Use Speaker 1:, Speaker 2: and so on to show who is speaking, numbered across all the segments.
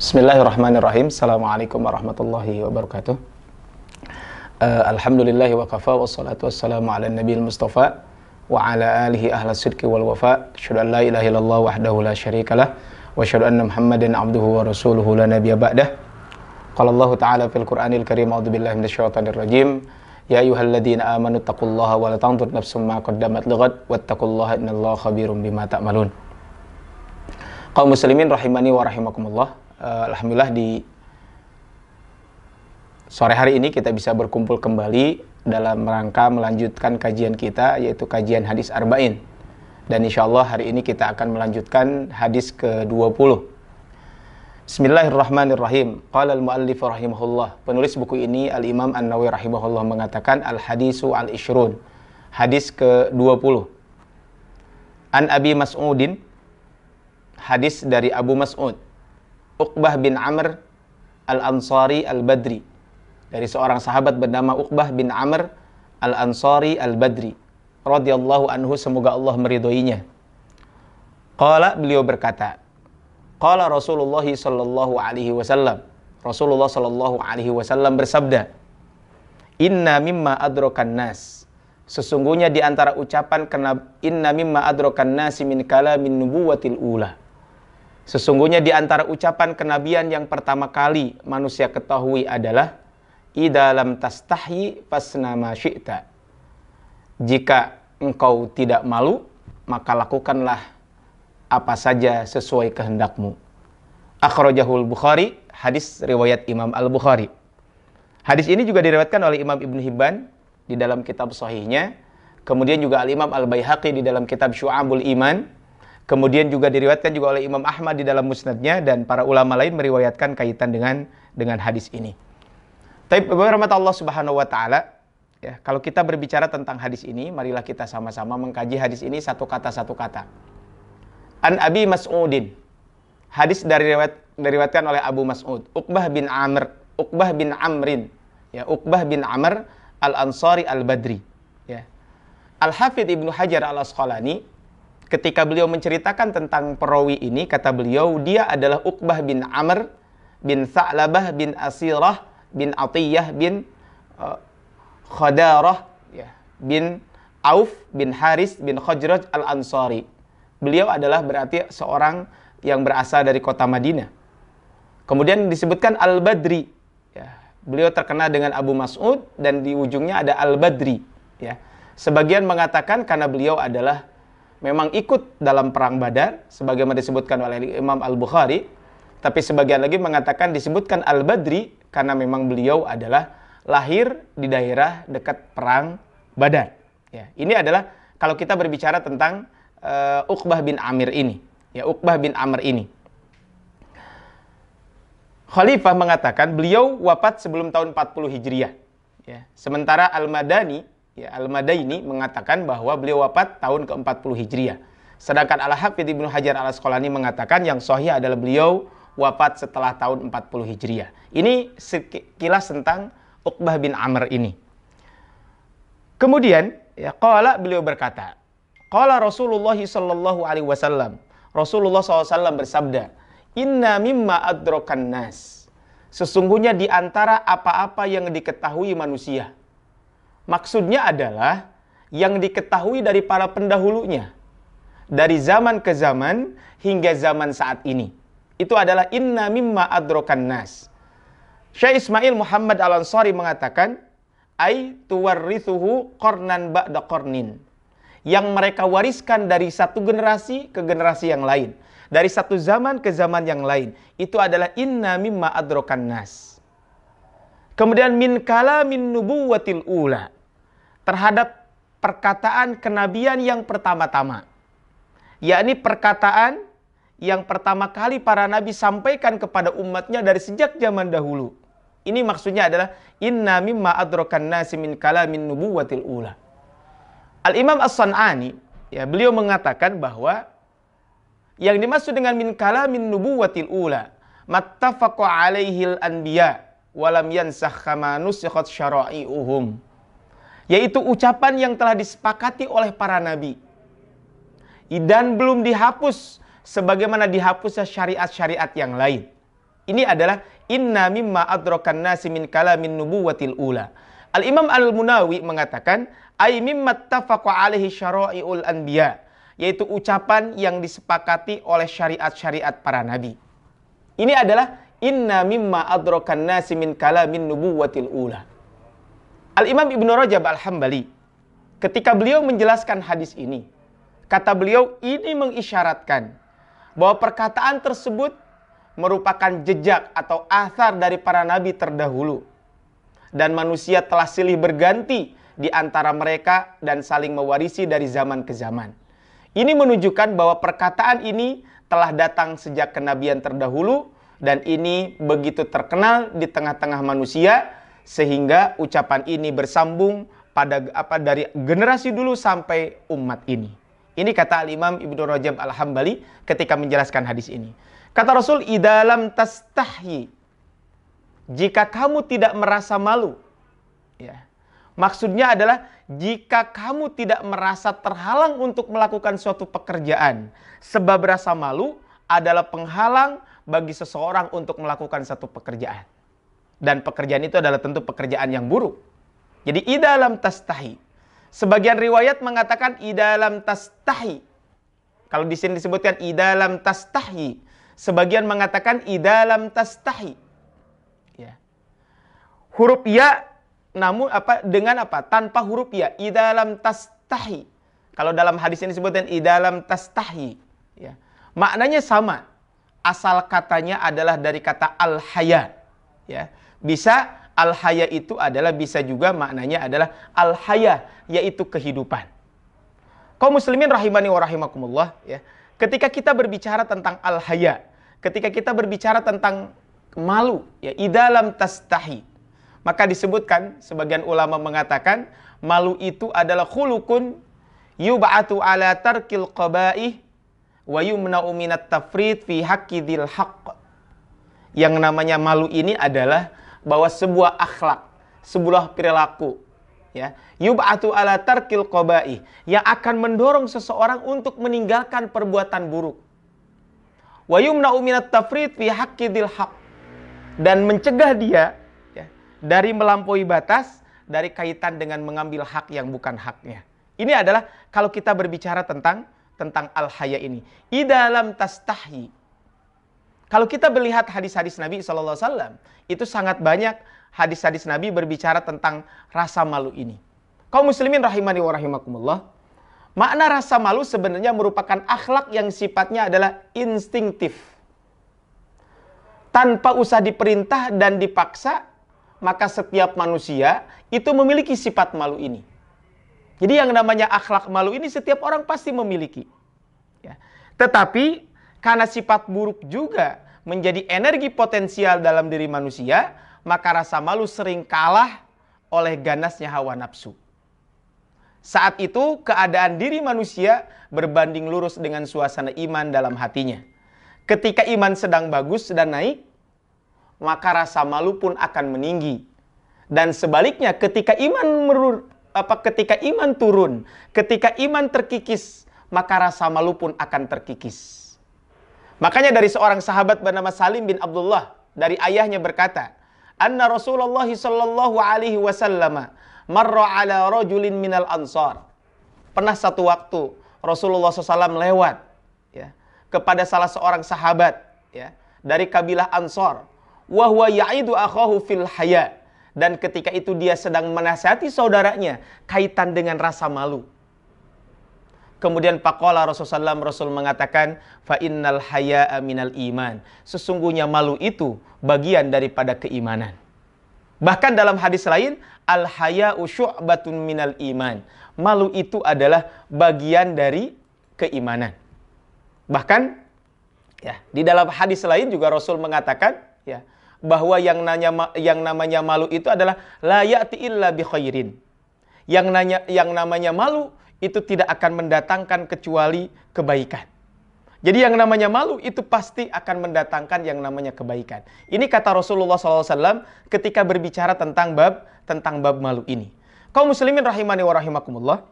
Speaker 1: Bismillahirrahmanirrahim. Assalamualaikum warahmatullahi wabarakatuh. Alhamdulillahi wa kafa wassalatu wassalamu ala nabiyil mustafa wa ala alihi ahla sidqi wal wafa. Asyhadu an la ilaha illallah wahdahu la syarikalah wa asyhadu anna Muhammadan abduhu wa rasuluhu la nabiyya ba'dah. Qala Allah ta'ala fil Qur'anil Karim, a'udzu billahi minasyaitonir rajim. Ya ayyuhalladzina amanu taqullaha wa la tanzur nafsum ma qaddamat lighad wattaqullaha innallaha khabirum bima ta'malun. Kaum muslimin rahimani wa rahimakumullah. Alhamdulillah di sore hari ini kita bisa berkumpul kembali dalam rangka melanjutkan kajian kita, yaitu kajian hadis arba'in. Dan insya Allah hari ini kita akan melanjutkan hadis ke-20. Bismillahirrahmanirrahim. Qala al-muallif rahimahullah. Penulis buku ini Al-Imam An-Nawawi rahimahullah mengatakan al-hadisu al-ishrun. Hadis ke-20. An Abi Mas'udin. Hadis dari Abu Mas'ud. Uqbah bin Amr al-Ansari al-Badri. Dari seorang sahabat bernama Uqbah bin Amr al-Ansari al-Badri radhiyallahu anhu, semoga Allah meridhoinya. Qala, beliau berkata, qala Rasulullah sallallahu alaihi wasallam. Rasulullah sallallahu alaihi wasallam bersabda, inna mimma adrakan nas. Sesungguhnya di antara ucapan inna mimma adrakan nasi min kalamin nubuwatil ula. Sesungguhnya di antara ucapan kenabian yang pertama kali manusia ketahui adalah idza lam tastahyi fasna ma syi'ta. Jika engkau tidak malu, maka lakukanlah apa saja sesuai kehendakmu. Akhrajahul Bukhari, hadis riwayat Imam Al-Bukhari. Hadis ini juga diriwayatkan oleh Imam Ibnu Hibban di dalam kitab Shahihnya, kemudian juga Al-Imam Al-Baihaqi di dalam kitab Syu'abul Iman. Kemudian juga diriwayatkan juga oleh Imam Ahmad di dalam musnadnya, dan para ulama lain meriwayatkan kaitan dengan hadis ini. Tapi rahmat Allah Subhanahu wa taala, ya, kalau kita berbicara tentang hadis ini, marilah kita sama-sama mengkaji hadis ini satu kata. An Abi Mas'udin. Hadis diriwayatkan oleh Abu Mas'ud, Uqbah bin Amrin, ya, Uqbah bin Amr al-Ansari al-Badri, ya. Al-Hafidz Ibnu Hajar al-Asqalani ketika beliau menceritakan tentang perawi ini, kata beliau, dia adalah Uqbah bin Amr bin Tha'labah bin Asirah bin Atiyah bin Khadarah, ya, bin Auf bin Haris bin Khajraj al-Ansari. Beliau adalah berarti seorang yang berasal dari kota Madinah. Kemudian disebutkan al-Badri, ya. Beliau terkenal dengan Abu Mas'ud dan di ujungnya ada al-Badri, ya. Sebagian mengatakan karena beliau adalah memang ikut dalam perang Badar, sebagaimana disebutkan oleh Imam Al-Bukhari. Tapi sebagian lagi mengatakan disebutkan Al-Badri karena memang beliau adalah lahir di daerah dekat perang Badar. Ya, ini adalah kalau kita berbicara tentang Uqbah bin Amir ini. Ya, Uqbah bin Amr ini. Khalifah mengatakan beliau wafat sebelum tahun 40 Hijriah. Ya, sementara Al-Madani, ya, Al-Madaini mengatakan bahwa beliau wafat tahun ke-40 Hijriah. Sedangkan Al-Hafidz Ibnu Hajar al-Asqalani mengatakan yang sahih adalah beliau wafat setelah tahun 40 Hijriah. Ini sekilas tentang Uqbah bin Amr ini. Kemudian, ya, qala, beliau berkata, qala Rasulullah sallallahu alaihi wasallam. Rasulullah SAW bersabda, inna mimma adrakan nas. Sesungguhnya di antara apa-apa yang diketahui manusia. Maksudnya adalah yang diketahui dari para pendahulunya, dari zaman ke zaman hingga zaman saat ini. Itu adalah inna mimma adrakan nas. Syekh Ismail Muhammad Al-Ansari mengatakan, ai tuwarrithuhu qarnan ba'da qarnin. Yang mereka wariskan dari satu generasi ke generasi yang lain, dari satu zaman ke zaman yang lain. Itu adalah inna mimma adrakan nas. Kemudian min kalamin nubuwatil ula. Terhadap perkataan kenabian yang pertama-tama, yakni perkataan yang pertama kali para nabi sampaikan kepada umatnya dari sejak zaman dahulu. Ini maksudnya adalah inna mimma adrakan nasi min kalamin nubuwatil ula. Al-Imam As-San'ani, ya, beliau mengatakan bahwa yang dimaksud dengan min kalamin nubuwatil ula mattafaqu alaihil anbiya walam yansakh kama nusikhat syara'i'uhum. Yaitu ucapan yang telah disepakati oleh para nabi dan belum dihapus sebagaimana dihapusnya syariat-syariat yang lain. Ini adalah inna mimma adrakan nasi min kalamin nubuwatil ula. Al-Imam Al-Munawi mengatakan, ay mimma tafaqa alaihi syara'iul anbiya, yaitu ucapan yang disepakati oleh syariat-syariat para nabi. Ini adalah inna mimma adrakan nasi min kalamin nubuwatil ula. Al-Imam Ibnu Rajab Al-Hambali, ketika beliau menjelaskan hadis ini, kata beliau ini mengisyaratkan bahwa perkataan tersebut merupakan jejak atau athar dari para nabi terdahulu. Dan manusia telah silih berganti di antara mereka dan saling mewarisi dari zaman ke zaman. Ini menunjukkan bahwa perkataan ini telah datang sejak kenabian terdahulu dan ini begitu terkenal di tengah-tengah manusia sehingga ucapan ini bersambung pada dari generasi dulu sampai umat ini. Ini kata Al-Imam Ibnu Rajab Al-Hambali ketika menjelaskan hadis ini. Kata Rasul, idalam tastahyi, jika kamu tidak merasa malu. Ya. Maksudnya adalah jika kamu tidak merasa terhalang untuk melakukan suatu pekerjaan. Sebab rasa malu adalah penghalang bagi seseorang untuk melakukan satu pekerjaan. Dan pekerjaan itu adalah tentu pekerjaan yang buruk. Jadi idalam tastahi. Sebagian riwayat mengatakan idalam tastahi. Kalau di sini disebutkan idalam tastahi. Sebagian mengatakan idalam tastahi. Ya. Huruf ya namun dengan tanpa huruf ya, idalam tastahi. Kalau dalam hadis ini disebutkan idalam tastahi, ya. Maknanya sama. Asal katanya adalah dari kata al-haya, ya. Bisa al-haya itu adalah bisa juga maknanya adalah al-haya, yaitu kehidupan. Kaum muslimin rahimani wa rahimakumullah, ya. Ketika kita berbicara tentang al-haya, ketika kita berbicara tentang malu, ya, idalam tastahi, maka disebutkan, sebagian ulama mengatakan, malu itu adalah khulukun yub'atu ala tarkil qaba'ih wa yumna'u minat tafrid fi haqqi dzil haqq. Yang namanya malu ini adalah bahwa sebuah akhlak, sebuah perilaku, ya, yub'atu ala tarkil qaba'ih, yang akan mendorong seseorang untuk meninggalkan perbuatan buruk. Wa yumna'u minat tafrid fi haqqi dzil haqq, dan mencegah dia, ya, dari melampaui batas, dari kaitan dengan mengambil hak yang bukan haknya. Ini adalah kalau kita berbicara tentang al-haya ini. Idalam tastahi. Kalau kita melihat hadis-hadis Nabi SAW, itu sangat banyak hadis-hadis Nabi berbicara tentang rasa malu ini. Kaum muslimin rahimani wa rahimakumullah, makna rasa malu sebenarnya merupakan akhlak yang sifatnya adalah instinktif. Tanpa usah diperintah dan dipaksa, maka setiap manusia itu memiliki sifat malu ini. Jadi yang namanya akhlak malu ini setiap orang pasti memiliki. Ya. Tetapi karena sifat buruk juga menjadi energi potensial dalam diri manusia, maka rasa malu sering kalah oleh ganasnya hawa nafsu. Saat itu keadaan diri manusia berbanding lurus dengan suasana iman dalam hatinya. Ketika iman sedang bagus dan naik, maka rasa malu pun akan meninggi. Dan sebaliknya ketika iman turun, ketika iman terkikis, maka rasa malu pun akan terkikis. Makanya dari seorang sahabat bernama Salim bin Abdullah, dari ayahnya berkata, anna Rasulullah sallallahu alaihi wasallam marra ala rajulin minal ansar. Pernah satu waktu Rasulullah SAW lewat, ya, kepada salah seorang sahabat, ya, dari kabilah Ansar. Wa huwa ya'idu akhahu fil haya. Dan ketika itu dia sedang menasihati saudaranya kaitan dengan rasa malu. Kemudian faqala Rasulullah SAW, Rasul mengatakan, fa innal haya'a minal iman. Sesungguhnya malu itu bagian daripada keimanan. Bahkan dalam hadis lain, al haya'u syu'batun minal iman. Malu itu adalah bagian dari keimanan. Bahkan, ya, di dalam hadis lain juga Rasul mengatakan, ya, bahwa yang namanya malu itu adalah la ya'ti illa bi khairin. Yang namanya malu itu tidak akan mendatangkan kecuali kebaikan. Jadi yang namanya malu itu pasti akan mendatangkan yang namanya kebaikan. Ini kata Rasulullah SAW ketika berbicara tentang bab malu ini. Kaum muslimin rahimani wa rahimakumullah.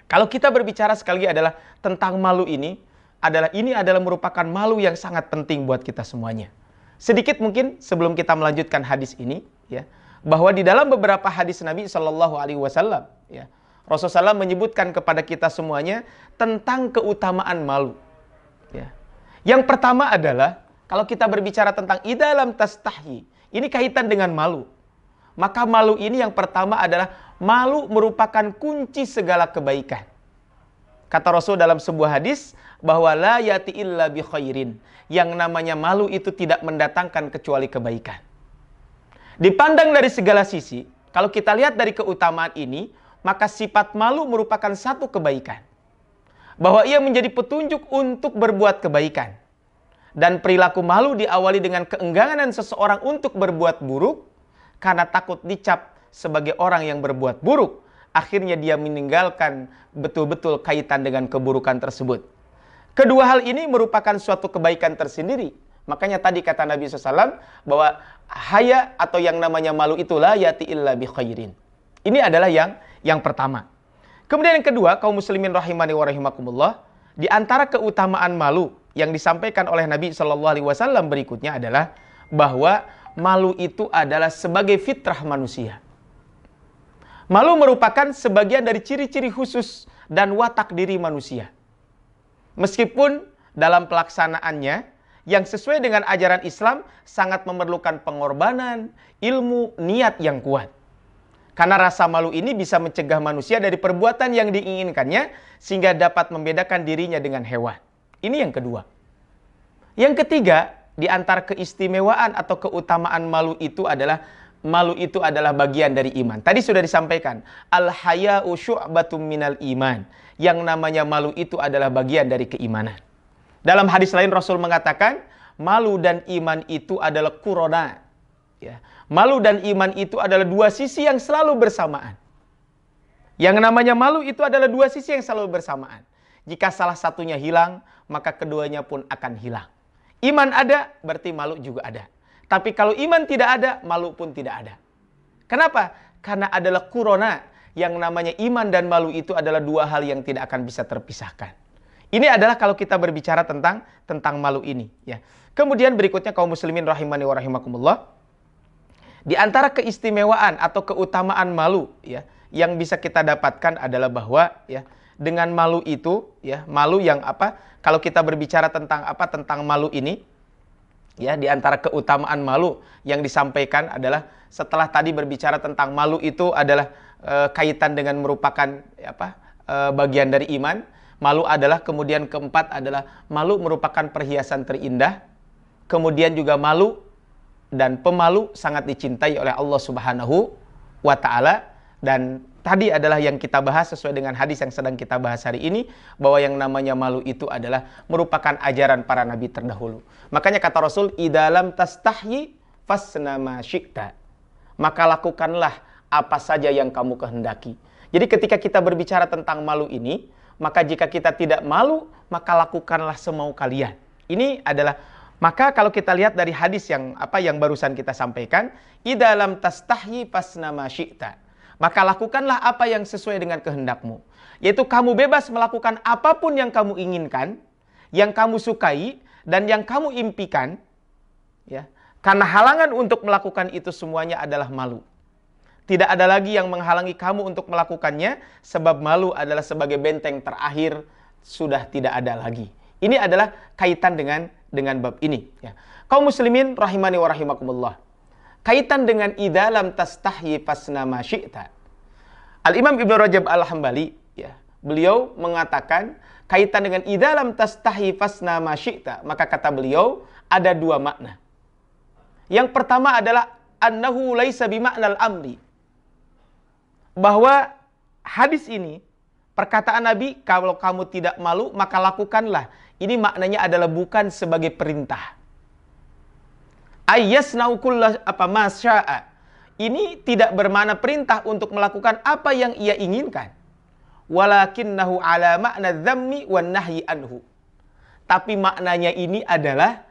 Speaker 1: Kalau kita berbicara sekali lagi adalah tentang malu ini adalah merupakan malu yang sangat penting buat kita semuanya. Sedikit mungkin sebelum kita melanjutkan hadis ini, ya, bahwa di dalam beberapa hadis Nabi Shallallahu Alaihi Wasallam, ya, Rasulullah SAW menyebutkan kepada kita semuanya tentang keutamaan malu. Ya. Yang pertama adalah kalau kita berbicara tentang idalam tastahyi, ini kaitan dengan malu. Maka malu ini yang pertama adalah malu merupakan kunci segala kebaikan. Kata Rasul dalam sebuah hadis bahwa la yati illa bi khairin. Yang namanya malu itu tidak mendatangkan kecuali kebaikan. Dipandang dari segala sisi, kalau kita lihat dari keutamaan ini, maka sifat malu merupakan satu kebaikan. Bahwa ia menjadi petunjuk untuk berbuat kebaikan. Dan perilaku malu diawali dengan keengganan seseorang untuk berbuat buruk, karena takut dicap sebagai orang yang berbuat buruk. Akhirnya dia meninggalkan betul-betul kaitan dengan keburukan tersebut. Kedua hal ini merupakan suatu kebaikan tersendiri. Makanya tadi kata Nabi SAW bahwa haya atau yang namanya malu itulah yati illa bi khairin. Ini adalah yang pertama. Kemudian yang kedua, kaum muslimin rahimani wa rahimakumullah, di antara keutamaan malu yang disampaikan oleh Nabi SAW berikutnya adalah bahwa malu itu adalah sebagai fitrah manusia. Malu merupakan sebagian dari ciri-ciri khusus dan watak diri manusia. Meskipun dalam pelaksanaannya yang sesuai dengan ajaran Islam sangat memerlukan pengorbanan, ilmu, niat yang kuat. Karena rasa malu ini bisa mencegah manusia dari perbuatan yang diinginkannya sehingga dapat membedakan dirinya dengan hewan. Ini yang kedua. Yang ketiga, di antara keistimewaan atau keutamaan malu itu adalah bagian dari iman. Tadi sudah disampaikan, al-haya'u syu'batum minal iman. Yang namanya malu itu adalah bagian dari keimanan. Dalam hadis lain Rasul mengatakan, malu dan iman itu adalah qurana. Ya. Malu dan iman itu adalah dua sisi yang selalu bersamaan. Yang namanya malu itu adalah dua sisi yang selalu bersamaan. Jika salah satunya hilang, maka keduanya pun akan hilang. Iman ada, berarti malu juga ada. Tapi kalau iman tidak ada, malu pun tidak ada. Kenapa? Karena adalah qurana. Yang namanya iman dan malu itu adalah dua hal yang tidak akan bisa terpisahkan. Ini adalah kalau kita berbicara tentang malu ini. Ya. Kemudian berikutnya kaum muslimin rahimani wa rahimakumullah. Di antara keistimewaan atau keutamaan malu, ya, yang bisa kita dapatkan adalah bahwa, ya, dengan malu itu, ya, malu yang apa? Kalau kita berbicara tentang malu ini, ya, di antara keutamaan malu yang disampaikan adalah setelah tadi berbicara tentang malu itu adalah kaitan dengan merupakan bagian dari iman. Malu adalah, kemudian keempat adalah malu merupakan perhiasan terindah. Kemudian juga malu dan pemalu sangat dicintai oleh Allah Subhanahu wa Ta'ala. Dan tadi adalah yang kita bahas sesuai dengan hadis yang sedang kita bahas hari ini, bahwa yang namanya malu itu adalah merupakan ajaran para nabi terdahulu. Makanya kata Rasul, idalam tastahyi fasna ma syi'ta. Maka lakukanlah apa saja yang kamu kehendaki. Jadi ketika kita berbicara tentang malu ini, maka jika kita tidak malu, maka lakukanlah semau kalian. Ini adalah, maka kalau kita lihat dari hadis yang barusan kita sampaikan, idalam tastahyi fasna ma syi'ta. Maka lakukanlah apa yang sesuai dengan kehendakmu. Yaitu kamu bebas melakukan apapun yang kamu inginkan, yang kamu sukai, dan yang kamu impikan. Ya. Karena halangan untuk melakukan itu semuanya adalah malu. Tidak ada lagi yang menghalangi kamu untuk melakukannya, sebab malu adalah sebagai benteng terakhir, sudah tidak ada lagi. Ini adalah kaitan dengan bab ini. Ya. Kaum muslimin rahimani wa rahimakumullah. Kaitan dengan idalam tastahyi fasna ma syi'ta. Al-Imam Ibnu Rajab Al-Hambali, ya, beliau mengatakan kaitan dengan idalam tastahyi fasna ma syi'ta. Maka kata beliau ada dua makna. Yang pertama adalah annahu laisa bima'nal amri. Bahwa hadis ini, perkataan Nabi, kalau kamu tidak malu, maka lakukanlah. Ini maknanya adalah bukan sebagai perintah. Ayyasna'u kulla ma syaa. Ini tidak bermakna perintah untuk melakukan apa yang ia inginkan. Walakinnahu ala makna dzammi wan nahyi anhu. Tapi maknanya ini adalah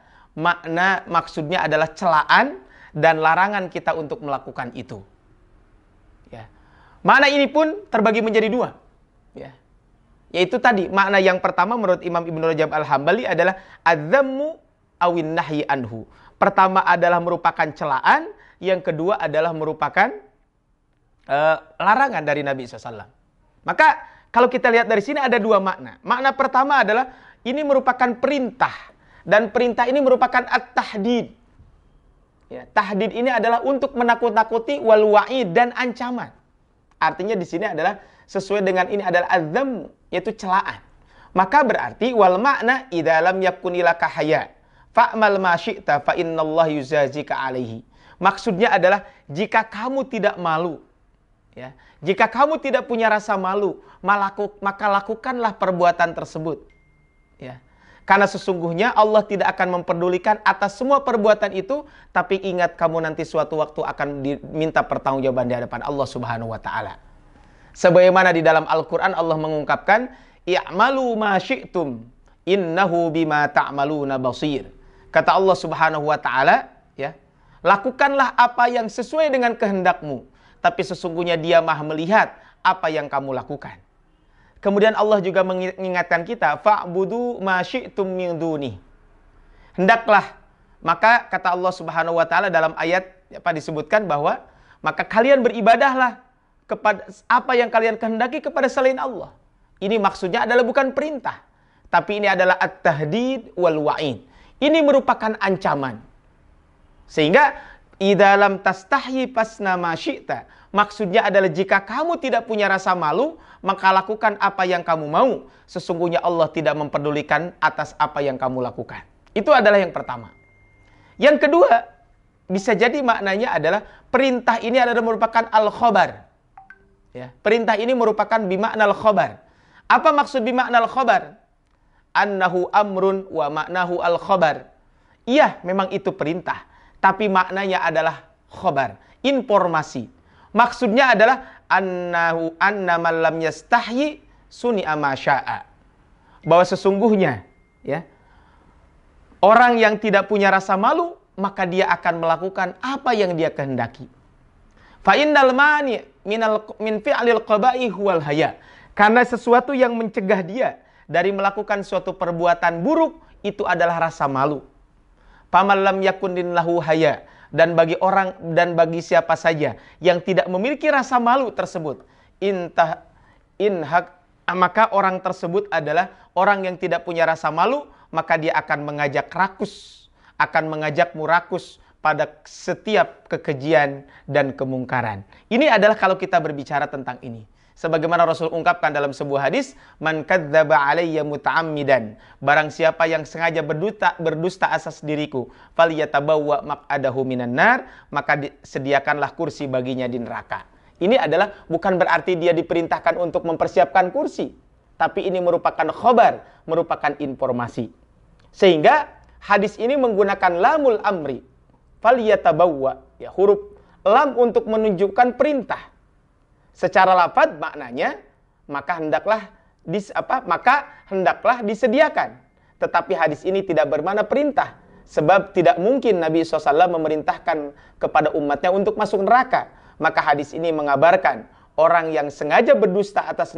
Speaker 1: maksudnya adalah celaan dan larangan kita untuk melakukan itu. Ya. Makna ini pun terbagi menjadi dua. Ya. Yaitu tadi, makna yang pertama menurut Imam Ibnu Rajab Al-Hambali adalah adzammu awin nahyi anhu. Pertama adalah merupakan celaan, yang kedua adalah merupakan larangan dari Nabi SAW. Maka kalau kita lihat dari sini ada dua makna. Makna pertama adalah ini merupakan perintah, dan perintah ini merupakan at-tahdid. Ya, tahdid ini adalah untuk menakut-nakuti, wal wa'id, dan ancaman. Artinya di sini adalah sesuai dengan ini adalah azam, yaitu celaan. Maka berarti wal makna idza lam yakun ilaka haya fa'mal ma syi'ta fa innallaha yuzazika alaihi. Maksudnya adalah jika kamu tidak malu, ya, jika kamu tidak punya rasa malu, maka lakukanlah perbuatan tersebut. Ya. Karena sesungguhnya Allah tidak akan memperdulikan atas semua perbuatan itu, tapi ingat kamu nanti suatu waktu akan diminta pertanggungjawaban di hadapan Allah Subhanahu wa taala. Sebagaimana di dalam Al-Qur'an Allah mengungkapkan, "I'malu ma syi'tum, innahu bima ta'maluna basir." Kata Allah Subhanahu wa taala, ya, lakukanlah apa yang sesuai dengan kehendakmu, tapi sesungguhnya Dia Maha melihat apa yang kamu lakukan. Kemudian Allah juga mengingatkan kita, fa'budu ma syi'tum min duni. Hendaklah, maka kata Allah Subhanahu wa taala dalam ayat disebutkan bahwa maka kalian beribadahlah kepada apa yang kalian kehendaki kepada selain Allah. Ini maksudnya adalah bukan perintah, tapi ini adalah at-tahdid wal wa'id. Ini merupakan ancaman. Sehingga idza lam tastahyi fasna ma syi'ta. Maksudnya adalah jika kamu tidak punya rasa malu, maka lakukan apa yang kamu mau. Sesungguhnya Allah tidak memperdulikan atas apa yang kamu lakukan. Itu adalah yang pertama. Yang kedua, bisa jadi maknanya adalah perintah ini adalah merupakan al-khobar. Ya, perintah ini merupakan bimakna al-khobar. Apa maksud bimakna al-khobar? Annahu amrun wa maknahu al-khobar. Iya, memang itu perintah. Tapi maknanya adalah khobar, informasi. Maksudnya adalah anna man lam yastahyi suni'a ma syaa. Bahwa sesungguhnya, ya, orang yang tidak punya rasa malu, maka dia akan melakukan apa yang dia kehendaki. Fa innal mani min fi'lil qaba'i huwal haya. Karena sesuatu yang mencegah dia dari melakukan suatu perbuatan buruk itu adalah rasa malu. Faman lam yakun lahu haya. Dan bagi orang dan bagi siapa saja yang tidak memiliki rasa malu tersebut, maka orang tersebut adalah orang yang tidak punya rasa malu, maka dia akan mengajak rakus, akan mengajakmu rakus pada setiap kekejian dan kemungkaran. Ini adalah kalau kita berbicara tentang ini. Sebagaimana Rasul ungkapkan dalam sebuah hadis, man kadzdzaba alayya muta'ammidan, barang siapa yang sengaja berdusta atas diriku, falyatabawwa maq'adahu minan nar, maka sediakanlah kursi baginya di neraka. Ini adalah bukan berarti dia diperintahkan untuk mempersiapkan kursi, tapi ini merupakan khobar, merupakan informasi. Sehingga hadis ini menggunakan lamul amri, falyatabawwa, ya, huruf lam untuk menunjukkan perintah. Secara lafaz maknanya maka hendaklah disediakan. Tetapi hadis ini tidak bermakna perintah, sebab tidak mungkin Nabi SAW memerintahkan kepada umatnya untuk masuk neraka. Maka hadis ini mengabarkan orang yang sengaja berdusta atas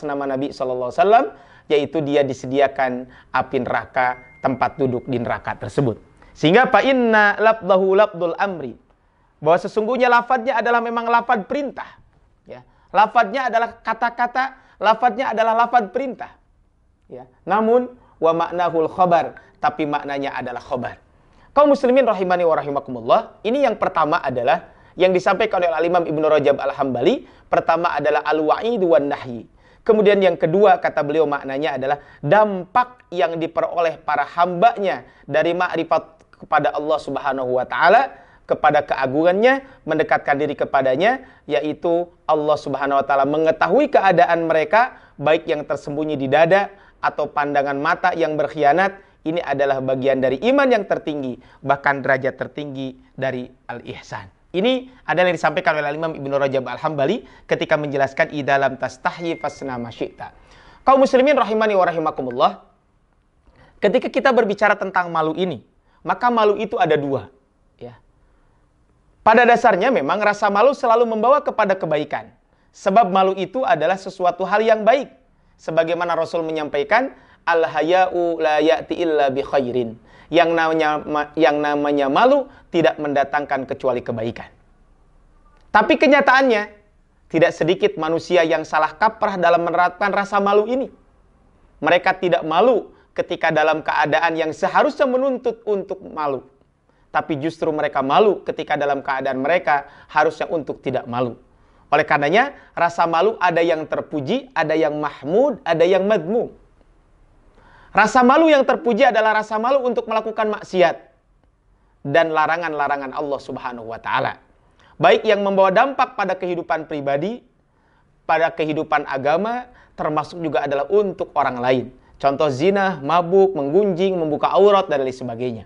Speaker 1: nama Nabi SAW, yaitu dia disediakan api neraka, tempat duduk di neraka tersebut. Sehingga fa inna labdahu labdul amri, bahwa sesungguhnya lafadznya adalah memang lafadz perintah. Ya, lafadznya adalah kata-kata, lafadznya adalah lafadz perintah. Ya, namun wa maknahul khobar, tapi maknanya adalah khobar. Kaum muslimin rahimani wa rahimakumullah, ini yang pertama adalah yang disampaikan oleh Al-Imam Ibnu Rajab Al-Hambali. Pertama adalah al-wa'id wan nahyi. Kemudian yang kedua kata beliau maknanya adalah dampak yang diperoleh para hambanya dari ma'rifat kepada Allah Subhanahu wa taala, kepada keagungannya, mendekatkan diri kepadanya, yaitu Allah Subhanahu wa taala mengetahui keadaan mereka, baik yang tersembunyi di dada atau pandangan mata yang berkhianat. Ini adalah bagian dari iman yang tertinggi, bahkan derajat tertinggi dari al-ihsan. Ini adalah yang disampaikan oleh Imam Ibnu Rajab Al-Hambali ketika menjelaskan idza lam tastahyi fasna ma syi'ta. Kaum muslimin rahimani wa rahimakumullah, ketika kita berbicara tentang malu ini, maka malu itu ada dua. Pada dasarnya memang rasa malu selalu membawa kepada kebaikan. Sebab malu itu adalah sesuatu hal yang baik. Sebagaimana Rasul menyampaikan, al-haya'u la ya'ti illa bi khairin. Yang namanya malu tidak mendatangkan kecuali kebaikan. Tapi kenyataannya, tidak sedikit manusia yang salah kaprah dalam menerapkan rasa malu ini. Mereka tidak malu ketika dalam keadaan yang seharusnya menuntut untuk malu. Tapi justru mereka malu ketika dalam keadaan mereka harusnya untuk tidak malu. Oleh karenanya, rasa malu ada yang terpuji, ada yang mahmud, ada yang madmum. Rasa malu yang terpuji adalah rasa malu untuk melakukan maksiat dan larangan-larangan Allah Subhanahu wa taala. Baik yang membawa dampak pada kehidupan pribadi, pada kehidupan agama, termasuk juga adalah untuk orang lain. Contoh zina, mabuk, menggunjing, membuka aurat dan lain sebagainya.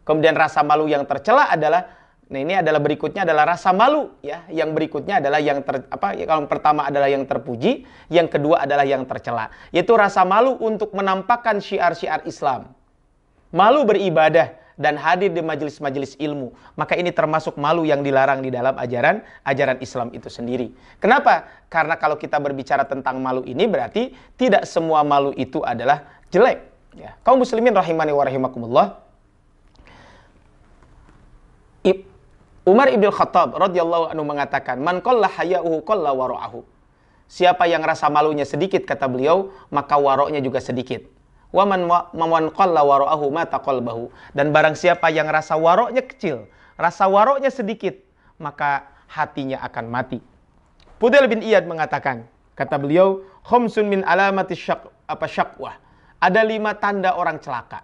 Speaker 1: Kemudian rasa malu yang tercela adalah, nah ini adalah berikutnya adalah rasa malu ya. Yang berikutnya adalah yang yang pertama adalah yang terpuji, yang kedua adalah yang tercela. Yaitu rasa malu untuk menampakkan syiar-syiar Islam. Malu beribadah dan hadir di majelis-majelis ilmu. Maka ini termasuk malu yang dilarang di dalam ajaran Islam itu sendiri. Kenapa? Karena kalau kita berbicara tentang malu ini berarti tidak semua malu itu adalah jelek. Ya. Kaum muslimin rahimani wa rahimakumullah. Umar ibn Khattab radhiyallahu anhu mengatakan, "Man qalla haya'uhu qalla wara'ahu." Siapa yang rasa malunya sedikit, kata beliau, maka waroknya juga sedikit. Wa man qalla wara'ahu mata qalbahu. Dan barang siapa yang rasa waroknya kecil, rasa waroknya sedikit, maka hatinya akan mati. Fudail bin Iyad mengatakan, kata beliau, "Khamsun min alamati syakwah." Ada 5 tanda orang celaka.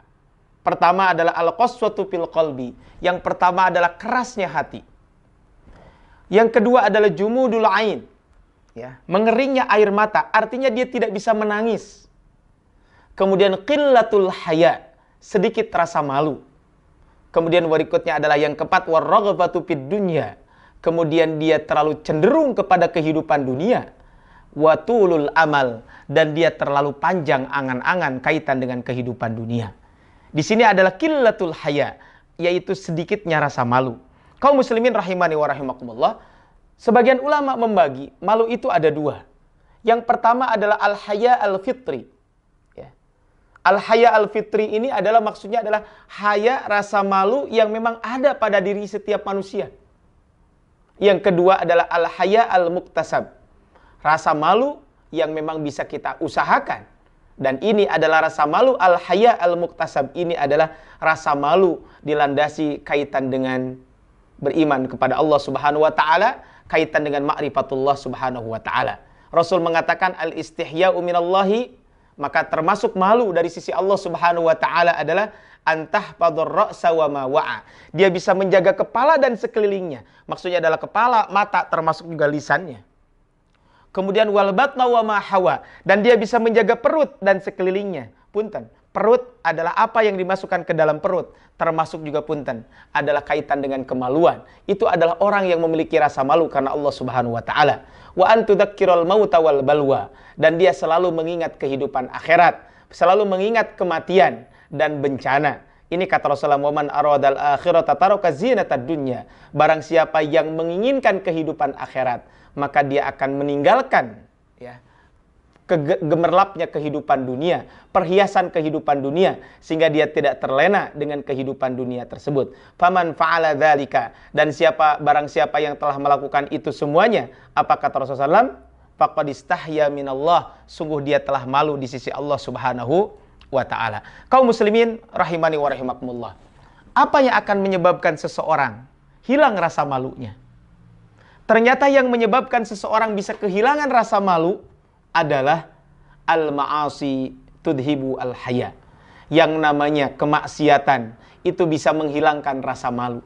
Speaker 1: Pertama adalah al-qaswatu fil qalbi. Yang pertama adalah kerasnya hati. Yang kedua adalah jumudul ain. Ya, mengeringnya air mata, artinya dia tidak bisa menangis. Kemudian qillatul haya, sedikit rasa malu. Kemudian berikutnya adalah yang keempat warraghbatu fid dunya. Kemudian dia terlalu cenderung kepada kehidupan dunia. Watulul amal, dan dia terlalu panjang angan-angan kaitan dengan kehidupan dunia. Di sini adalah qillatul haya, yaitu sedikitnya rasa malu. Kaum muslimin rahimani wa rahimakumullah, sebagian ulama membagi malu itu ada 2. Yang pertama adalah al-haya al-fitri. Ya. Al-haya al-fitri ini adalah maksudnya adalah haya, rasa malu yang memang ada pada diri setiap manusia. Yang kedua adalah al-haya al-muktasab. Rasa malu yang memang bisa kita usahakan. Dan ini adalah rasa malu al-haya al-muktasab. Ini adalah rasa malu dilandasi kaitan dengan beriman kepada Allah Subhanahu wa taala, kaitan dengan ma'rifatullah Subhanahu wa taala. Rasul mengatakan al-istihya'u minallahi, maka termasuk malu dari sisi Allah Subhanahu wa taala adalah antahfadur ra'sa wa ma wa'a. Dia bisa menjaga kepala dan sekelilingnya. Maksudnya adalah kepala, mata, termasuk juga lisannya. Kemudian wal batna wa ma hawa, dan dia bisa menjaga perut dan sekelilingnya. Punten, perut adalah apa yang dimasukkan ke dalam perut, termasuk juga punten adalah kaitan dengan kemaluan. Itu adalah orang yang memiliki rasa malu karena Allah Subhanahu wa taala. Wa antudzakkirul mauta wal balwa, dan dia selalu mengingat kehidupan akhirat, selalu mengingat kematian dan bencana. Ini kata Rasulullah, "Man aradal akhirata taraka zinatad dunya." Barang siapa yang menginginkan kehidupan akhirat, maka dia akan meninggalkan ya gemerlapnya kehidupan dunia, perhiasan kehidupan dunia, sehingga dia tidak terlena dengan kehidupan dunia tersebut. Faman fa'ala dzalika, dan barang siapa yang telah melakukan itu semuanya, apa kata Rasulullah SAW? Faqad istahya minallah, sungguh dia telah malu di sisi Allah Subhanahu wa taala. Kaum muslimin rahimani wa rahimakumullah. Apa yang akan menyebabkan seseorang hilang rasa malunya? Ternyata yang menyebabkan seseorang bisa kehilangan rasa malu adalah al-ma'asi tudhibu al-haya. Yang namanya kemaksiatan itu bisa menghilangkan rasa malu.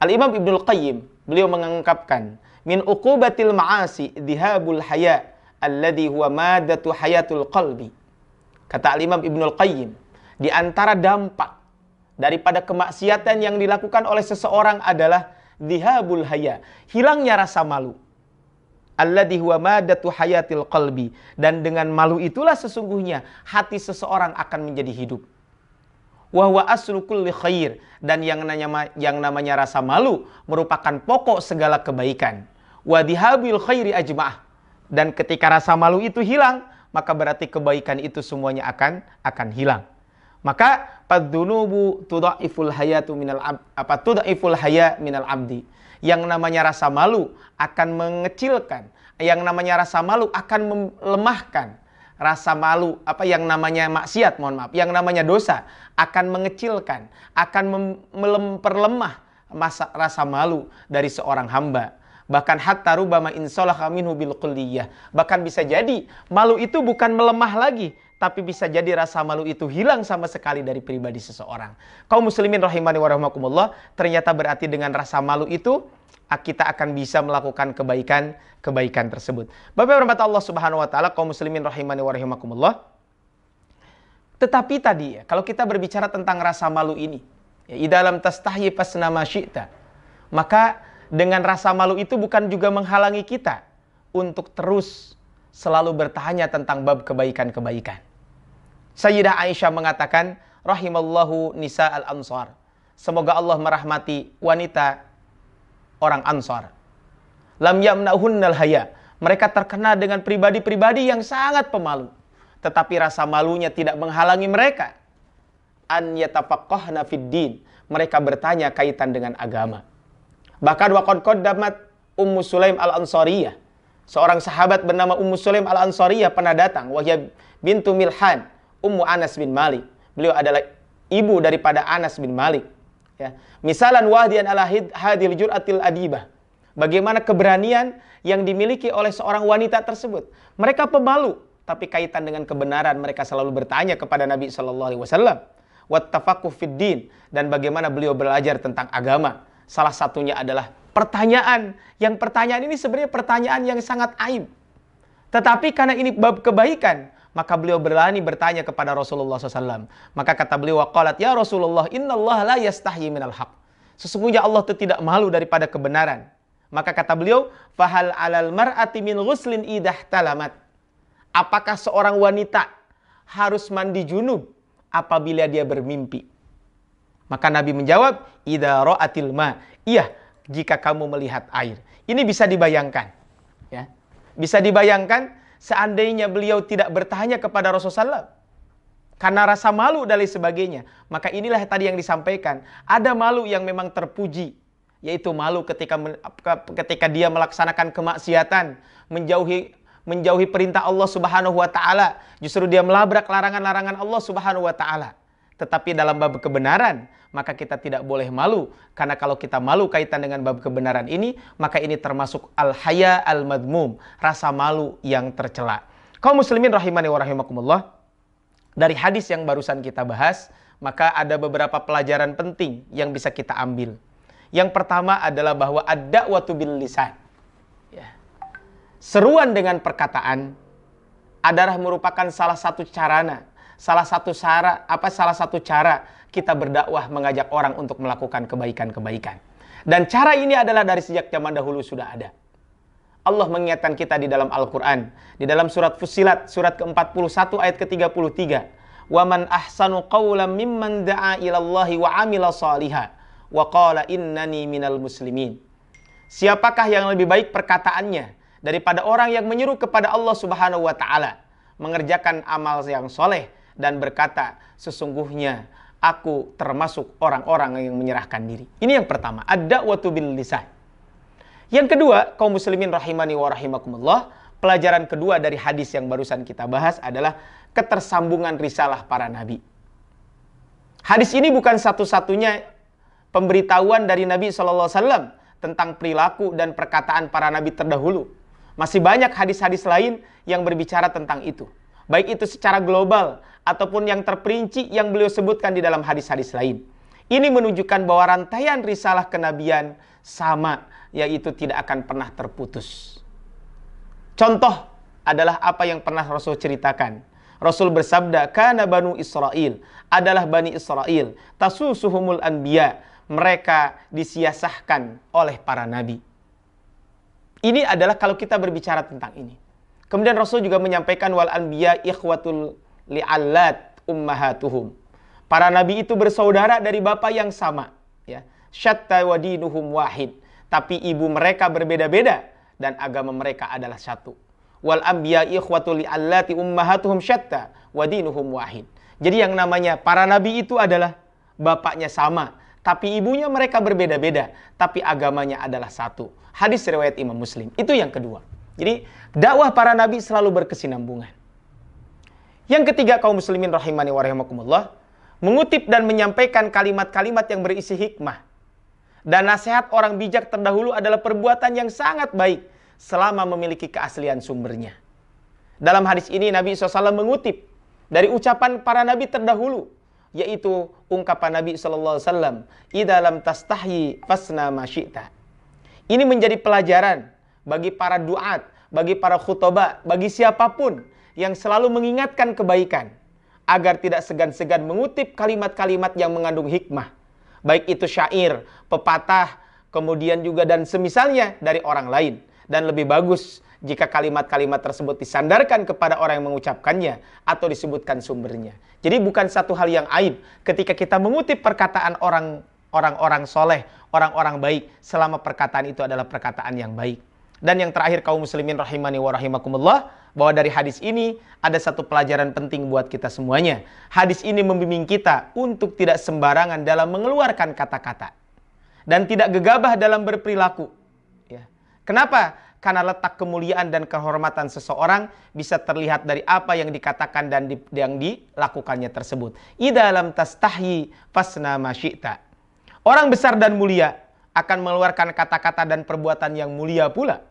Speaker 1: Al-Imam Ibnul Qayyim, beliau mengungkapkan, min uqubatil ma'asi dhihabul haya alladhi huwa madatu hayatul qalbi. Kata Al-Imam Ibnul Qayyim, di antara dampak daripada kemaksiatan yang dilakukan oleh seseorang adalah dhihabul haya, hilangnya rasa malu. Alladhi huwa madatu hayatil qalbi, dan dengan malu itulah sesungguhnya hati seseorang akan menjadi hidup. Wa huwa aslu kulli khair, dan yang namanya rasa malu merupakan pokok segala kebaikan. Wa dhihabil khairi ajma'ah, dan ketika rasa malu itu hilang, maka berarti kebaikan itu semuanya akan hilang. Maka padzunubu tudhaiful hayatu minal tudhaiful haya minal abdi. Yang namanya rasa malu akan mengecilkan, yang namanya rasa malu akan melemahkan. Rasa malu, yang namanya maksiat, yang namanya dosa akan mengecilkan, akan memperlemah rasa malu dari seorang hamba. Bahkan hatta rubama insalaha minhu bil kulliyah. Bahkan bisa jadi malu itu bukan melemah lagi, tapi bisa jadi rasa malu itu hilang sama sekali dari pribadi seseorang. Kaum muslimin rahimani wa rahimakumullah, ternyata berarti dengan rasa malu itu kita akan bisa melakukan kebaikan tersebut. Bapak Ibu rahmat Allah Subhanahu wa taala, kaum muslimin rahimani wa rahimakumullah. Tetapi tadi ya, kalau kita berbicara tentang rasa malu ini, ya, idalam tastahyi fasna ma syi'ta. Maka dengan rasa malu itu bukan juga menghalangi kita untuk terus selalu bertanya tentang bab kebaikan-kebaikan. Sayyidah Aisyah mengatakan, rahimallahu nisa al-ansar. Semoga Allah merahmati wanita orang Ansar. Lam yamna'hunnal haya. Mereka terkenal dengan pribadi-pribadi yang sangat pemalu. Tetapi rasa malunya tidak menghalangi mereka. An yatafaqqahna fid din. Mereka bertanya kaitan dengan agama. Bahkan waqad qaddamat Ummu Sulaim al-Ansariyah. Seorang sahabat bernama Ummu Sulaim al-Ansariyah pernah datang. Wahya bintu Milhan, Ummu Anas bin Malik. Beliau adalah ibu daripada Anas bin Malik. Ya. Misalan wahdian ala hadil jur'atil adibah. Bagaimana keberanian yang dimiliki oleh seorang wanita tersebut. Mereka pemalu, tapi kaitan dengan kebenaran mereka selalu bertanya kepada Nabi SAW. Wattafaqquh fid din, dan bagaimana beliau belajar tentang agama. Salah satunya adalah pertanyaan. Yang pertanyaan ini sebenarnya pertanyaan yang sangat aib. Tetapi karena ini bab kebaikan, maka beliau berani bertanya kepada Rasulullah SAW. Maka kata beliau, waqalat ya Rasulullah, innallaha la yastahyi minal haq. Sesungguhnya Allah itu tidak malu daripada kebenaran. Maka kata beliau, fahal alal mar'ati min ghuslin idah talamat. Apakah seorang wanita harus mandi junub apabila dia bermimpi? Maka Nabi menjawab, idza ra'atil ma. Iya, jika kamu melihat air. Ini bisa dibayangkan. Ya. Bisa dibayangkan seandainya beliau tidak bertanya kepada Rasulullah karena rasa malu dan lain sebagainya. Maka inilah tadi yang disampaikan. Ada malu yang memang terpuji, yaitu malu ketika dia melaksanakan kemaksiatan, menjauhi perintah Allah Subhanahu wa taala, justru dia melabrak larangan-larangan Allah Subhanahu wa taala. Tetapi dalam bab kebenaran, maka kita tidak boleh malu. Karena kalau kita malu kaitan dengan bab kebenaran ini, maka ini termasuk al-haya al-madmum, rasa malu yang tercela. Kaum muslimin rahimani wa rahimakumullah, dari hadis yang barusan kita bahas, maka ada beberapa pelajaran penting yang bisa kita ambil. Yang pertama adalah bahwa ad-da'watu bil lisan. Ya. Seruan dengan perkataan adalah merupakan salah satu cara kita berdakwah mengajak orang untuk melakukan kebaikan-kebaikan. Dan cara ini adalah dari sejak zaman dahulu sudah ada. Allah mengingatkan kita di dalam Al-Quran, di dalam surat Fussilat, surat ke-41 ayat ke-33. Wa man ahsanu qawlan mimman da'a ilallahi wa amila salihah wa qala innani minal muslimin. Siapakah yang lebih baik perkataannya daripada orang yang menyeru kepada Allah Subhanahu wa taala, mengerjakan amal yang soleh dan berkata, sesungguhnya aku termasuk orang-orang yang menyerahkan diri. Ini yang pertama, ad-da'watu bil lisan. Yang kedua, kaum muslimin rahimani wa rahimakumullah, pelajaran kedua dari hadis yang barusan kita bahas adalah ketersambungan risalah para nabi. Hadis ini bukan satu-satunya pemberitahuan dari Nabi SAW tentang perilaku dan perkataan para nabi terdahulu. Masih banyak hadis-hadis lain yang berbicara tentang itu. Baik itu secara global ataupun yang terperinci yang beliau sebutkan di dalam hadis-hadis lain. Ini menunjukkan bahwa rantaian risalah kenabian sama, yaitu tidak akan pernah terputus. Contoh adalah apa yang pernah Rasul ceritakan. Rasul bersabda, kana banu Israel, adalah Bani Israel, tasusuhumul anbiya, mereka disiasahkan oleh para nabi. Ini adalah kalau kita berbicara tentang ini. Kemudian Rasul juga menyampaikan wal anbiya ikhwatul li'allat ummahatuhum. Para nabi itu bersaudara dari bapak yang sama, ya. Syatta wa dinuhum wahid, tapi ibu mereka berbeda-beda dan agama mereka adalah satu. Wal anbiya ikhwatul li'allati ummahatuhum syatta wa dinuhum wahid. Jadi yang namanya para nabi itu adalah bapaknya sama, tapi ibunya mereka berbeda-beda, tapi agamanya adalah satu. Hadis riwayat Imam Muslim. Itu yang kedua. Jadi dakwah para nabi selalu berkesinambungan. Yang ketiga, kaum muslimin rahimani wa rahimakumullah, mengutip dan menyampaikan kalimat-kalimat yang berisi hikmah. Dan nasihat orang bijak terdahulu adalah perbuatan yang sangat baik selama memiliki keaslian sumbernya. Dalam hadis ini Nabi SAW mengutip dari ucapan para nabi terdahulu, yaitu ungkapan Nabi SAW, "Idza lam tastahyi fasna ma syi'ta." Ini menjadi pelajaran bagi para duat, bagi para khutbah, bagi siapapun yang selalu mengingatkan kebaikan, agar tidak segan-segan mengutip kalimat-kalimat yang mengandung hikmah, baik itu syair, pepatah, kemudian juga dan semisalnya dari orang lain. Dan lebih bagus jika kalimat-kalimat tersebut disandarkan kepada orang yang mengucapkannya atau disebutkan sumbernya. Jadi bukan satu hal yang aib ketika kita mengutip perkataan orang-orang soleh, orang-orang baik, selama perkataan itu adalah perkataan yang baik. Dan yang terakhir, kaum muslimin rahimani wa rahimakumullah, bahwa dari hadis ini ada satu pelajaran penting buat kita semuanya. Hadis ini membimbing kita untuk tidak sembarangan dalam mengeluarkan kata-kata dan tidak gegabah dalam berperilaku. Ya. Kenapa? Karena letak kemuliaan dan kehormatan seseorang bisa terlihat dari apa yang dikatakan dan yang dilakukannya tersebut. Idza lam tastahyi fasna ma syi'ta. Orang besar dan mulia akan mengeluarkan kata-kata dan perbuatan yang mulia pula.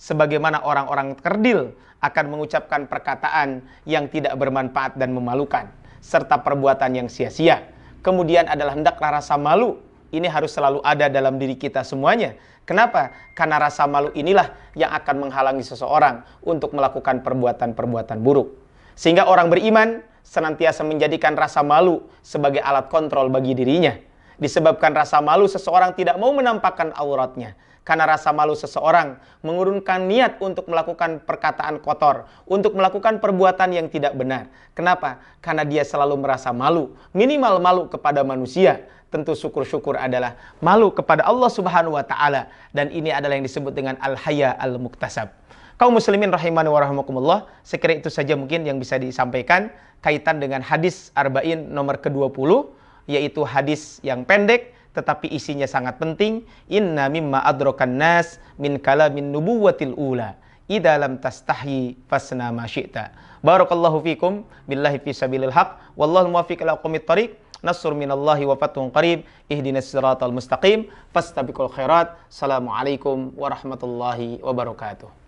Speaker 1: Sebagaimana orang-orang kerdil akan mengucapkan perkataan yang tidak bermanfaat dan memalukan, serta perbuatan yang sia-sia. Kemudian adalah hendaklah rasa malu. Ini harus selalu ada dalam diri kita semuanya. Kenapa? Karena rasa malu inilah yang akan menghalangi seseorang untuk melakukan perbuatan-perbuatan buruk. Sehingga orang beriman senantiasa menjadikan rasa malu sebagai alat kontrol bagi dirinya. Disebabkan rasa malu, seseorang tidak mau menampakkan auratnya. Karena rasa malu seseorang mengurungkan niat untuk melakukan perkataan kotor, untuk melakukan perbuatan yang tidak benar. Kenapa? Karena dia selalu merasa malu, minimal malu kepada manusia. Tentu syukur-syukur adalah malu kepada Allah Subhanahu wa taala, dan ini adalah yang disebut dengan al-haya al-muktasab. Kaum muslimin rahimani wa rahimakumullah, sekira itu saja mungkin yang bisa disampaikan kaitan dengan hadis arba'in nomor ke-20, yaitu hadis yang pendek tetapi isinya sangat penting. Inna mimma adrakan nas min kalamin nubuwatil ula idza lam tastahyi fasna ma syi'ta. Barakallahu fikum billahi fi sabilil haq wallahu muwaffiq ila aqwamit thariq. Nasr minallahi wa fathun qarib. Ihdinas siratal mustaqim fastabiqul khairat. Assalamualaikum warahmatullahi wabarakatuh.